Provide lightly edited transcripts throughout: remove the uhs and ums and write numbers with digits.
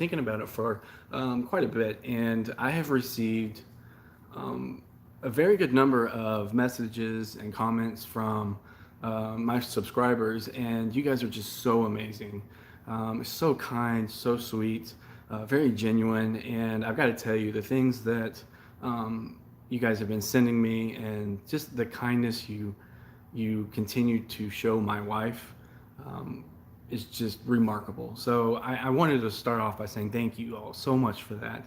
thinking about it for quite a bit, and I have received um, a very good number of messages and comments from my subscribers, and you guys are just so amazing, so kind, so sweet, very genuine. And I've got to tell you, the things that you guys have been sending me, and just the kindness you continue to show my wife. Um, is just remarkable. So I wanted to start off by saying thank you all so much for that.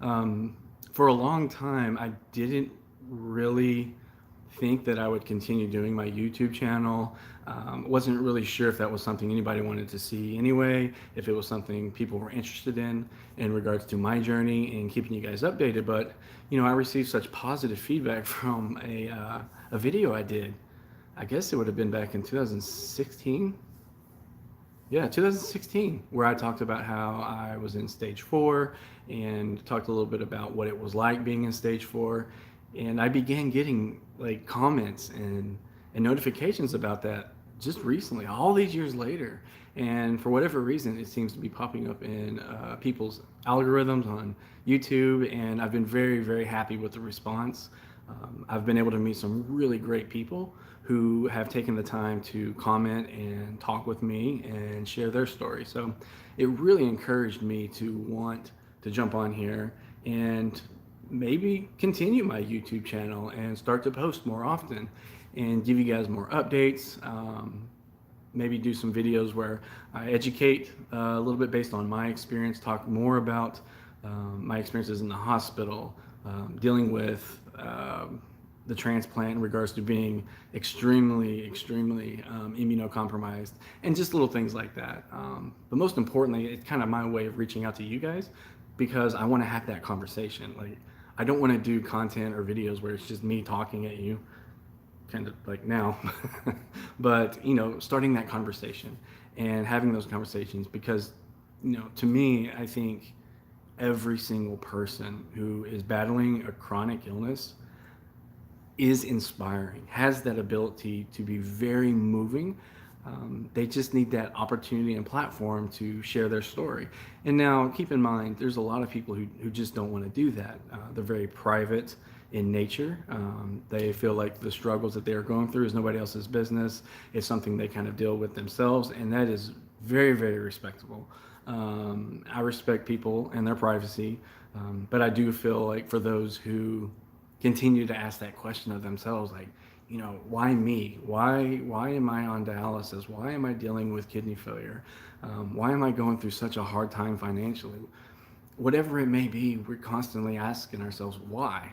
Um, for a long time, I didn't really think that I would continue doing my YouTube channel. Wasn't really sure if that was something anybody wanted to see anyway, if it was something people were interested in regards to my journey and keeping you guys updated. But I received such positive feedback from a video I did. I guess it would have been back in 2016. Yeah, 2016, where I talked about how I was in stage four and talked a little bit about what it was like being in stage four. And I began getting like comments and notifications about that just recently, all these years later. And for whatever reason, it seems to be popping up in people's algorithms on YouTube. And I've been very, very happy with the response. I've been able to meet some really great people who have taken the time to comment and talk with me and share their story. So it really encouraged me to want to jump on here and maybe continue my YouTube channel and start to post more often and give you guys more updates. Maybe do some videos where I educate a little bit based on my experience, talk more about my experiences in the hospital, dealing with the transplant in regards to being extremely, extremely immunocompromised, and just little things like that. But most importantly, it's kind of my way of reaching out to you guys because I want to have that conversation. Like, I don't want to do content or videos where it's just me talking at you, kind of like now, but starting that conversation and having those conversations because, to me, I think every single person who is battling a chronic illness is inspiring, has that ability to be very moving. They just need that opportunity and platform to share their story. And now, keep in mind, there's a lot of people who just don't want to do that. They're very private in nature. They feel like the struggles that they're going through is nobody else's business. It's something they kind of deal with themselves, and that is very, very respectable. I respect people and their privacy, but I do feel like for those who continue to ask that question of themselves, like, why me? Why am I on dialysis? Why am I dealing with kidney failure? Why am I going through such a hard time financially? Whatever it may be, we're constantly asking ourselves why.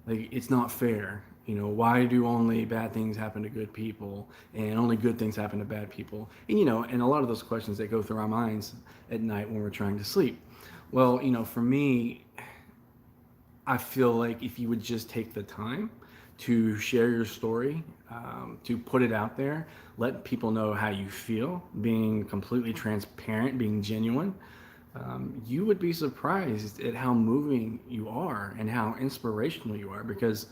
Like, it's not fair. Why do only bad things happen to good people and only good things happen to bad people? And a lot of those questions that go through our minds at night when we're trying to sleep. Well, for me, I feel like if you would just take the time to share your story, to put it out there, let people know how you feel, being completely transparent, being genuine, you would be surprised at how moving you are and how inspirational you are because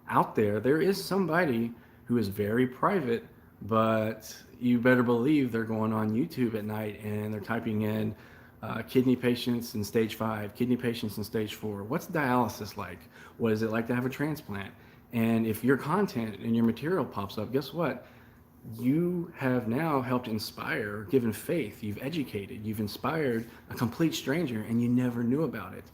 out there is somebody who is very private, but you better believe they're going on YouTube at night and they're typing in kidney patients in stage five, kidney patients in stage four. What's dialysis like? What is it like to have a transplant? And if your content and your material pops up, guess what? You have now helped inspire, given faith, you've educated, you've inspired a complete stranger and you never knew about it.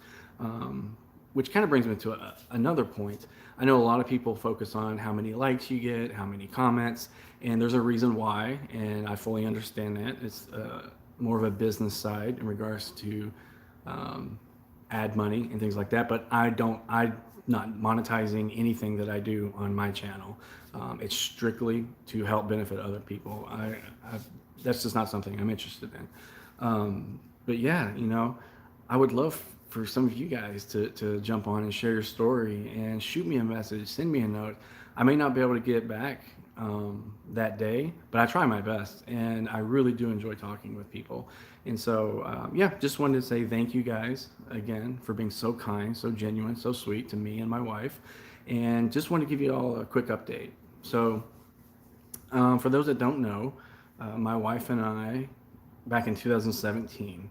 Which kind of brings me to another point. I know a lot of people focus on how many likes you get, how many comments, and there's a reason why, and I fully understand that. It's more of a business side in regards to ad money and things like that, but I'm not monetizing anything that I do on my channel. It's strictly to help benefit other people. That's just not something I'm interested in. But yeah, I would love for some of you guys to jump on and share your story and shoot me a message, send me a note. I may not be able to get back that day, but I try my best, and I really do enjoy talking with people. And so, yeah, just wanted to say thank you guys again for being so kind, so genuine, so sweet to me and my wife. And just want to give you all a quick update. So, for those that don't know, my wife and I, back in 2017,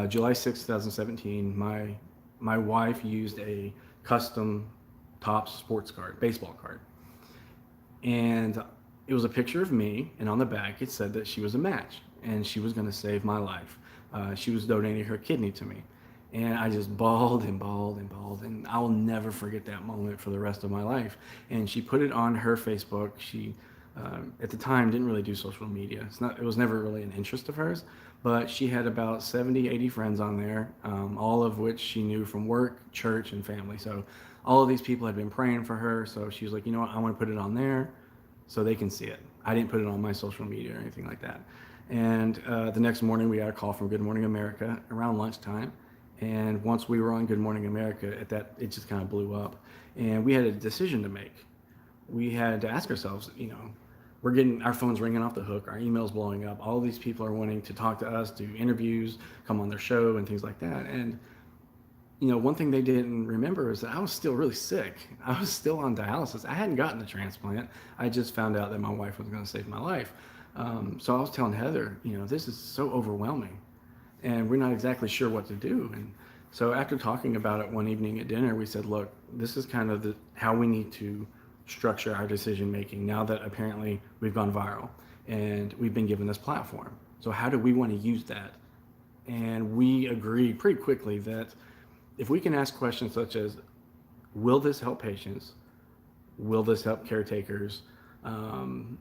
July 6th, 2017, my wife used a custom Topps sports card, baseball card, and it was a picture of me, and on the back it said that she was a match and she was going to save my life. She was donating her kidney to me, and I just bawled and bawled and bawled, and I will never forget that moment for the rest of my life. And she put it on her Facebook. She at the time didn't really do social media. It was never really an interest of hers, but she had about 70, 80 friends on there, all of which she knew from work, church, and family. So all of these people had been praying for her. So she was like, you know what, I want to put it on there so they can see it. I didn't put it on my social media or anything like that. And the next morning, we got a call from Good Morning America around lunchtime. And once we were on Good Morning America, it just kind of blew up. And we had a decision to make. We had to ask ourselves, we're getting our phones ringing off the hook, our emails blowing up. All these people are wanting to talk to us, do interviews, come on their show, and things like that. And one thing they didn't remember is that I was still really sick. I was still on dialysis. I hadn't gotten the transplant. I just found out that my wife was going to save my life. So I was telling Heather, this is so overwhelming, and we're not exactly sure what to do. And so after talking about it one evening at dinner, we said, look, this is kind of how we need to structure our decision making now that apparently we've gone viral and we've been given this platform. So how do we want to use that? And we agreed pretty quickly that if we can ask questions such as, will this help patients? Will this help caretakers?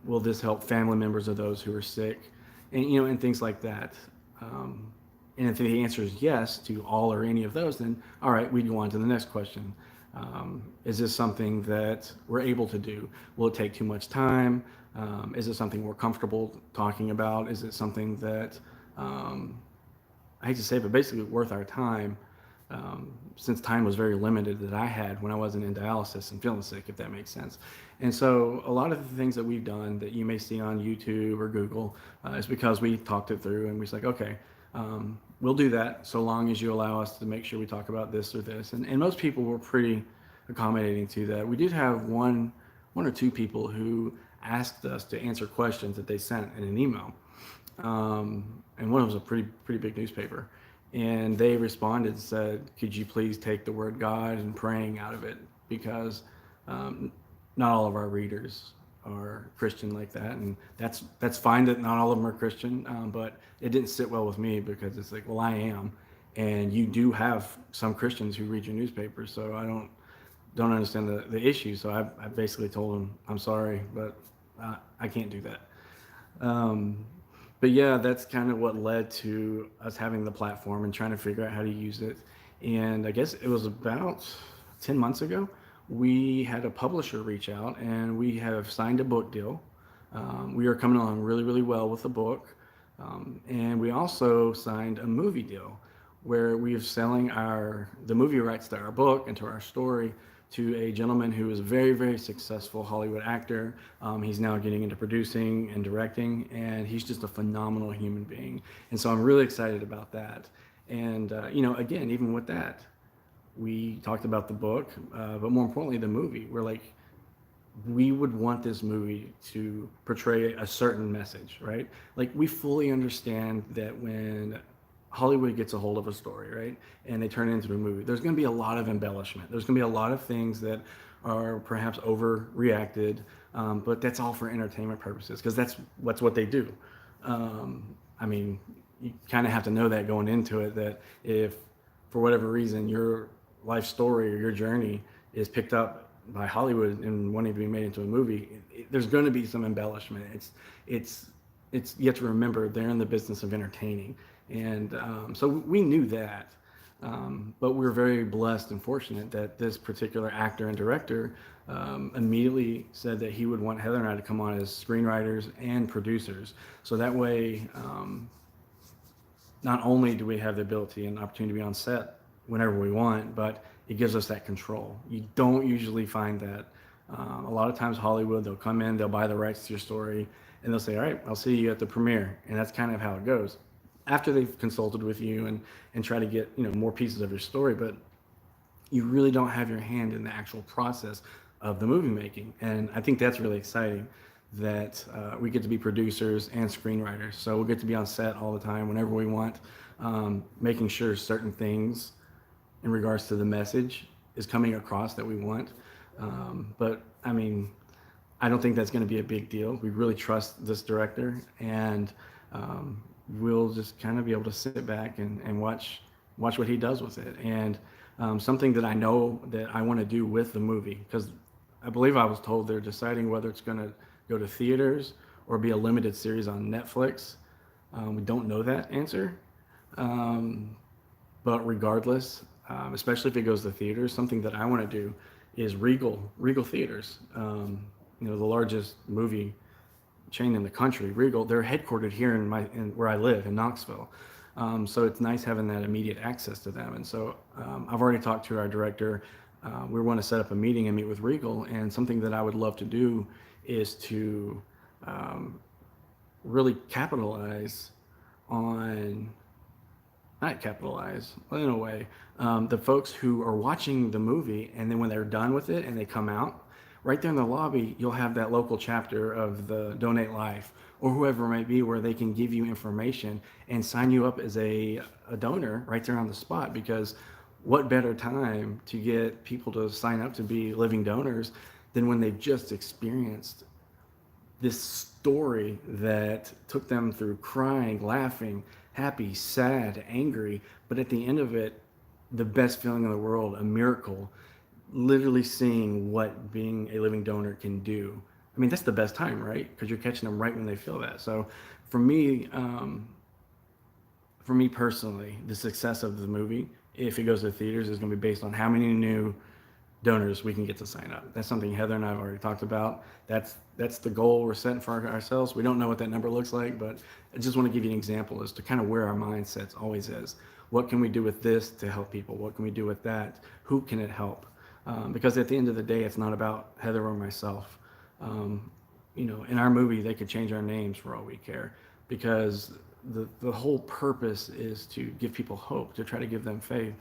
Will this help family members of those who are sick? And things like that. And if the answer is yes to all or any of those, then all right, we go on to the next question. Is this something that we're able to do? Will it take too much time? Is it something we're comfortable talking about? Is it something that, I hate to say, but basically worth our time? Since time was very limited that I had when I wasn't in dialysis and feeling sick, if that makes sense. And so a lot of the things that we've done that you may see on YouTube or Google is because we talked it through and we was like, okay, we'll do that so long as you allow us to make sure we talk about this or this. And most people were pretty accommodating to that. We did have one or two people asked us to answer questions that they sent in an email. And one of them was a pretty big newspaper. And they responded and said, could you please take the word God and praying out of it? Because not all of our readers are Christian like that. And that's fine that not all of them are Christian, but it didn't sit well with me because it's like, well, I am. And you do have some Christians who read your newspaper, so I don't understand the issue. So I basically told them, I'm sorry, but I can't do that. But yeah, that's kind of what led to us having the platform and trying to figure out how to use it. And I guess it was about 10 months ago, we had a publisher reach out and we have signed a book deal. We are coming along really, really well with the book. And we also signed a movie deal where we are selling the movie rights to our book and to our story to a gentleman who is a very, very successful Hollywood actor. He's now getting into producing and directing, and he's just a phenomenal human being. And so I'm really excited about that. And, again, even with that, we talked about the book, but more importantly, the movie. We're like, we would want this movie to portray a certain message, right? Like, we fully understand that when Hollywood gets a hold of a story, right, and they turn it into a movie, there's going to be a lot of embellishment. There's going to be a lot of things that are perhaps overreacted, but that's all for entertainment purposes because that's what they do. I mean, you kind of have to know that going into it, that if for whatever reason your life story or your journey is picked up by Hollywood and wanting to be made into a movie, there's going to be some embellishment. It's you have to remember they're in the business of entertaining. And so we knew that, but we were very blessed and fortunate that this particular actor and director immediately said that he would want Heather and I to come on as screenwriters and producers. So that way, not only do we have the ability and opportunity to be on set whenever we want, but it gives us that control. You don't usually find that. A lot of times Hollywood, they'll come in, they'll buy the rights to your story, and they'll say, all right, I'll see you at the premiere. And that's kind of how it goes after they've consulted with you and try to get more pieces of your story, but you really don't have your hand in the actual process of the movie making. And I think that's really exciting that we get to be producers and screenwriters. So we'll get to be on set all the time whenever we want. making sure certain things in regards to the message is coming across that we want. But I mean, I don't think that's going to be a big deal. We really trust this director, and we'll just kind of be able to sit back and watch what he does with it. And something that I know that I want to do with the movie, because I believe I was told they're deciding whether it's going to go to theaters or be a limited series on Netflix. We don't know that answer. Um, but regardless, especially if it goes to theaters, something that I want to do is Regal Theaters. The largest movie chain in the country, Regal. They're headquartered here in where I live in Knoxville. So it's nice having that immediate access to them. And so I've already talked to our director. We want to set up a meeting and meet with Regal. And something that I would love to do is to um, really capitalize on, not capitalize, but in a way, the folks who are watching the movie, and then when they're done with it and they come out, right there in the lobby, you'll have that local chapter of the Donate Life or whoever it might be, where they can give you information and sign you up as a donor right there on the spot. Because what better time to get people to sign up to be living donors than when they've just experienced this story that took them through crying, laughing, happy, sad, angry, but at the end of it, the best feeling in the world, a miracle, literally seeing what being a living donor can do. I mean, that's the best time, right? Because you're catching them right when they feel that. So for me, personally, the success of the movie, if it goes to theaters, is going to be based on how many new donors we can get to sign up. That's something Heather and I have already talked about. That's the goal we're setting for ourselves. We don't know what that number looks like, but I just want to give you an example as to kind of where our mindset always is. What can we do with this to help people? What can we do with that? Who can it help? Because at the end of the day, it's not about Heather or myself. Um, in our movie, they could change our names for all we care, because the whole purpose is to give people hope, to try to give them faith.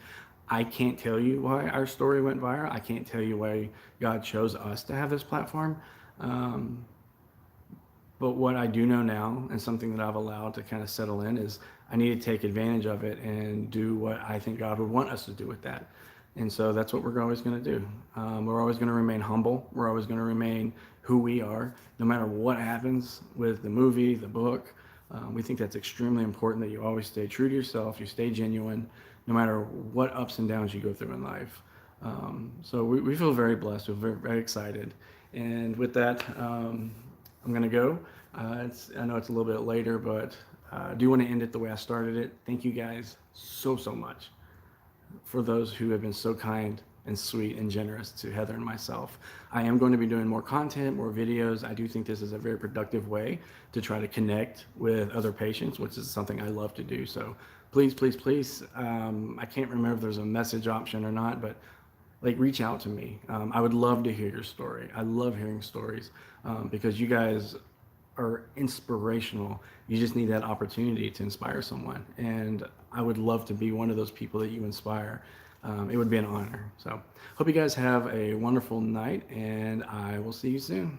I can't tell you why our story went viral. I can't tell you why God chose us to have this platform. Um, but what I do know now, and something that I've allowed to kind of settle in, is I need to take advantage of it and do what I think God would want us to do with that. And so that's what we're always going to do. We're always going to remain humble. We're always going to remain who we are, no matter what happens with the movie, the book. We think that's extremely important, that you always stay true to yourself, you stay genuine, no matter what ups and downs you go through in life. So we feel very blessed. We're very, very excited. And with that, I'm going to go. I know it's a little bit later, but I do want to end it the way I started it. Thank you guys so, so much for those who have been so kind and sweet and generous to Heather and myself. I am going to be doing more content, more videos. I do think this is a very productive way to try to connect with other patients, which is something I love to do. So please, please, please, I can't remember if there's a message option or not, but reach out to me. I would love to hear your story. I love hearing stories because you guys are inspirational. You just need that opportunity to inspire someone. And I would love to be one of those people that you inspire. It would be an honor. So hope you guys have a wonderful night, and I will see you soon.